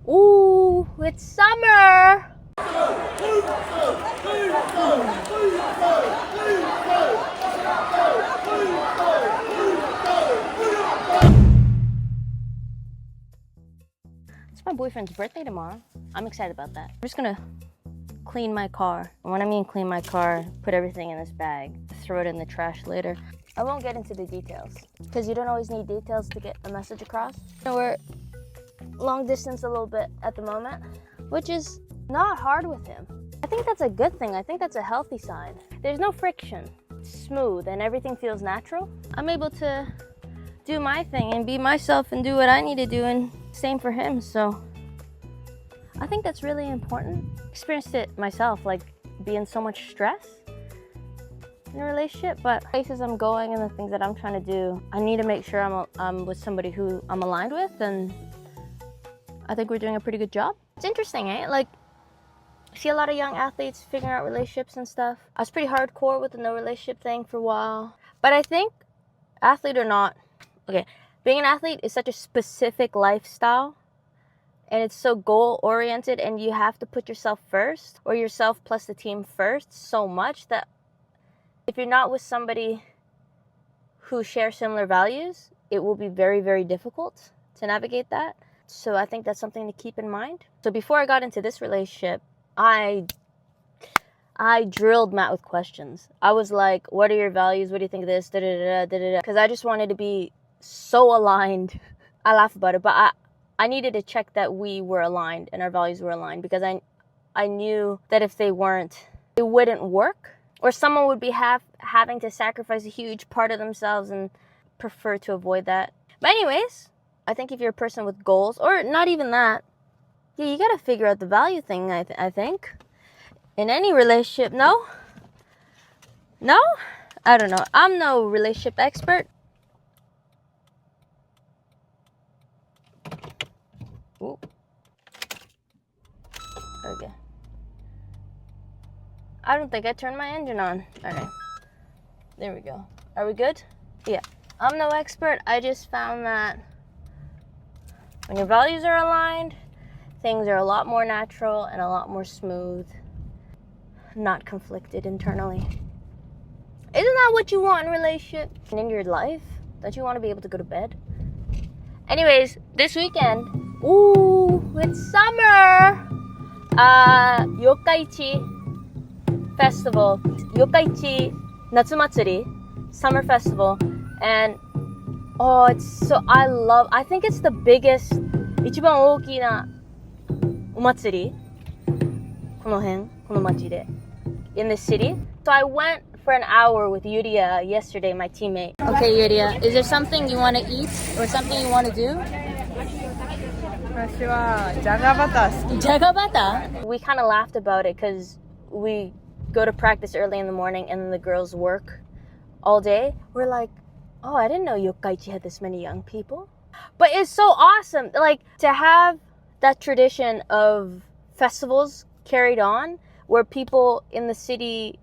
Ooh, it's summer! It's my boyfriend's birthday tomorrow. I'm excited about that. I'm just gonna clean my car. And when I mean clean my car, put everything in this bag, throw it in the trash later. I won't get into the details because you don't always need details to get a message across. We're long distance a little bit at the moment, which is not hard with him. I think that's a good thing. I think that's a healthy sign. There's no friction, it's smooth, and everything feels natural. I'm able to do my thing and be myself and do what I need to do, and same for him. So I think that's really important. Experienced it myself, like being so much stress in a relationship, but places I'm going and the things that I'm trying to do, I need to make sure I'm with somebody who I'm aligned with, and I think we're doing a pretty good job. It's interesting, eh? Like, I see a lot of young athletes figuring out relationships and stuff. I was pretty hardcore with the no relationship thing for a while, but I think, athlete or not, okay, being an athlete is such a specific lifestyle, and it's so goal oriented, and you have to put yourself first, or yourself plus the team first, so much that if you're not with somebody who shares similar values, it will be very, very difficult to navigate that. So I think that's something to keep in mind. So before I got into this relationship, I drilled Matt with questions. I was like, what are your values? What do you think of this? Because I just wanted to be so aligned. I laugh about it, but I needed to check that we were aligned and our values were aligned, because I knew that if they weren't, it wouldn't work, or someone would be having to sacrifice a huge part of themselves, and prefer to avoid that. But anyways, I think if you're a person with goals, or not even that, yeah, you gotta figure out the value thing, I think. In any relationship, no? No? I don't know. I'm no relationship expert. Ooh. Okay. I don't think I turned my engine on. Alright. There we go. Are we good? Yeah. I'm no expert. I just found that when your values are aligned, things are a lot more natural and a lot more smooth. Not conflicted internally. Isn't that what you want in a relationship and in your life? Don't you want to be able to go to bed? Anyways, this weekend, ooh, it's summer! Yokkaichi Festival, Yokkaichi Natsu Matsuri, Summer Festival, and oh, it's so, I think it's the biggest, 一番大きなお祭り、この辺、この町で、in the city. So I went for an hour with Yuria yesterday, my teammate. Okay, Yuria, is there something you want to eat or something you want to do? 私はじゃがバター好き。 Jagabata? We kind of laughed about it because we go to practice early in the morning and then the girls work all day. We're like, oh, I didn't know Yokkaichi had this many young people. But it's so awesome, like, to have that tradition of festivals carried on where people in the city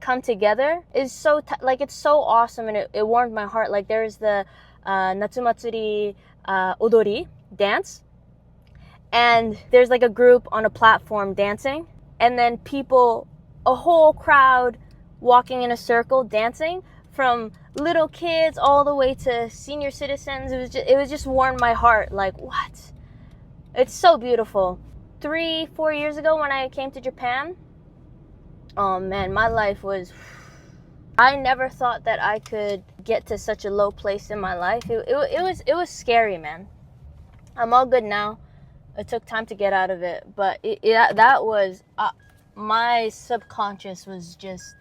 come together is so like, it's so awesome, and it warmed my heart. Like, there's the Natsumatsuri odori dance, and there's like a group on a platform dancing, and then people, a whole crowd walking in a circle dancing, from little kids all the way to senior citizens. It was just warmed my heart. Like, what? It's so beautiful. 3-4 years ago when I came to Japan, oh man, my life was, I never thought that I could get to such a low place in my life. It was scary, man. I'm all good now. It took time to get out of it, but that was my subconscious was just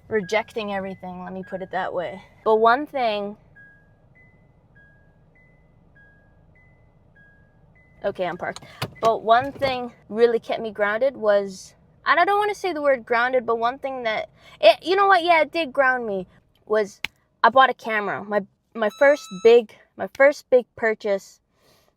rejecting everything, let me put it that way. But one thing, okay, I'm parked. But one thing really kept me grounded was, and I don't want to say the word grounded, but one thing that, you know what, yeah, it did ground me, was I bought a camera. My first big purchase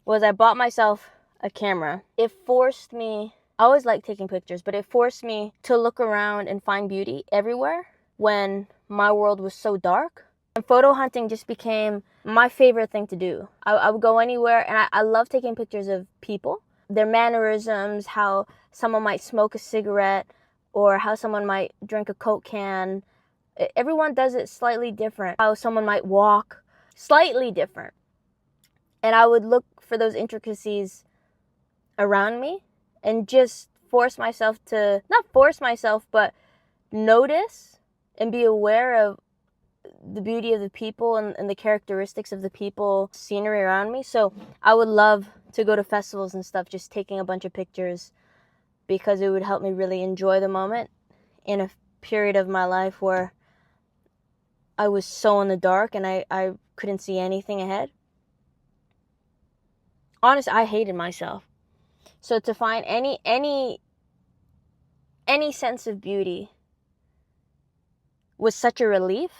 was I bought myself a camera. It forced me, I always like taking pictures, but it forced me to look around and find beauty everywhere when my world was so dark. And photo hunting just became my favorite thing to do. I would go anywhere, and I love taking pictures of people, their mannerisms, how someone might smoke a cigarette or how someone might drink a Coke can. Everyone does it slightly different. How someone might walk, slightly different. And I would look for those intricacies around me and just force myself to, not force myself, but notice and be aware of the beauty of the people and the characteristics of the people, scenery around me. So I would love to go to festivals and stuff, just taking a bunch of pictures, because it would help me really enjoy the moment in a period of my life where I was so in the dark and I couldn't see anything ahead. Honestly, I hated myself. So to find any sense of beauty was such a relief.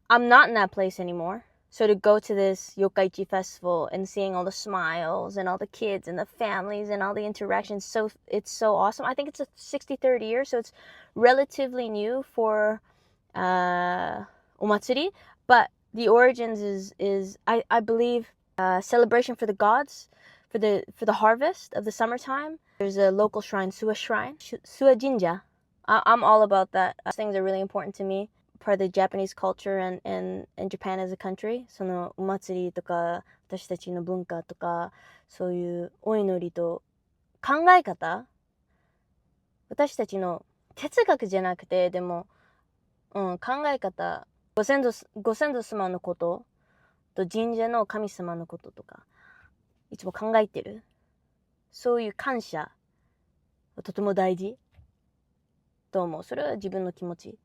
I'm not in that place anymore. So to go to this Yokkaichi festival and seeing all the smiles and all the kids and the families and all the interactions, so it's so awesome. I think it's a 63rd year, so it's relatively new for omatsuri, but the origins is I believe celebration for the gods, for the harvest of the summertime. There's a local shrine, Suwa Shrine, Suwa Jinja. I'm all about that. Those things are really important to me. Part of the Japanese culture and Japan as a country. そのお祭りとか私たちの文化とかそういうお祈りと考え方、私たちの哲学じゃなくてでも、考え方、ご先祖様のことと神社の神様のこととかいつも考えてる。そういう感謝はとても大事と思う。それは自分の気持ち。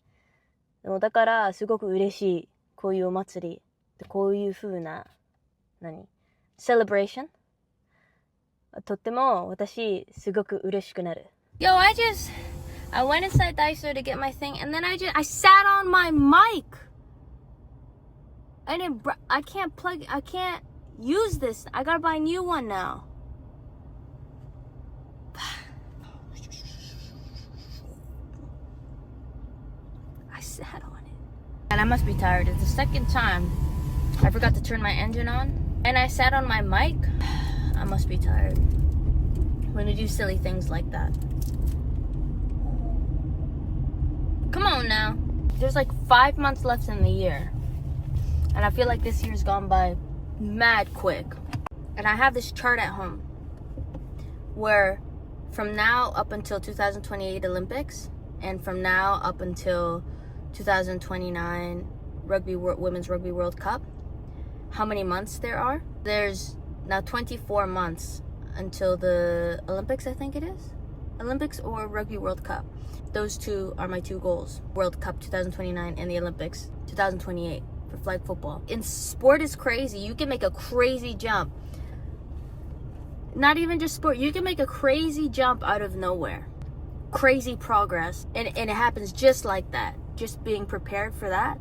でもだからすごく嬉しい。こういうお祭り。こういう風な、celebration。とっても私すごく嬉しくなる。Yo, I went inside Daiso to get my thing and then I sat on my mic. I can't use this. I gotta buy a new one now. I sat on it. And I must be tired. It's the second time I forgot to turn my engine on. And I sat on my mic. I must be tired. When you do silly things like that. Come on now. There's like 5 months left in the year. And I feel like this year's gone by mad quick. And I have this chart at home where from now up until 2028 Olympics and from now up until 2029 Women's Rugby World Cup, how many months there are. There's now 24 months until the Olympics, I think it is. Olympics or Rugby World Cup. Those two are my two goals. World Cup 2029 and the Olympics 2028 for flag football. And sport is crazy. You can make a crazy jump. Not even just sport. You can make a crazy jump out of nowhere. Crazy progress. And it happens just like that. Just being prepared for that.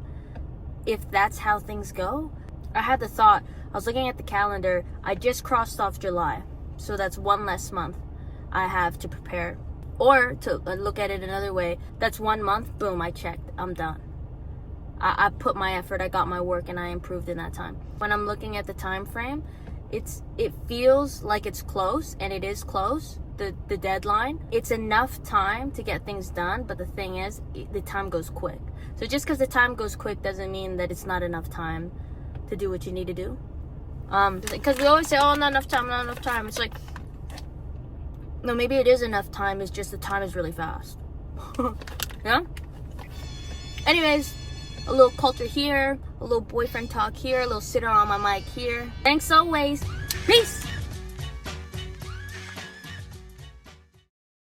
If that's how things go. I had the thought. I was looking at the calendar. I just crossed off July. So that's one less month I have to prepare. Or to look at it another way, that's 1 month, boom, I checked, I'm done. I put my effort, I got my work, and I improved in that time. When I'm looking at the time frame, it feels like it's close, and it is close, the deadline. It's enough time to get things done, but the thing is, the time goes quick. So just because the time goes quick doesn't mean that it's not enough time to do what you need to do. Because we always say, oh, not enough time, not enough time. It's like, no, maybe it is enough time. It's just the time is really fast. Yeah? Anyways, a little culture here, a little boyfriend talk here, a little sitter on my mic here. Thanks always. Peace!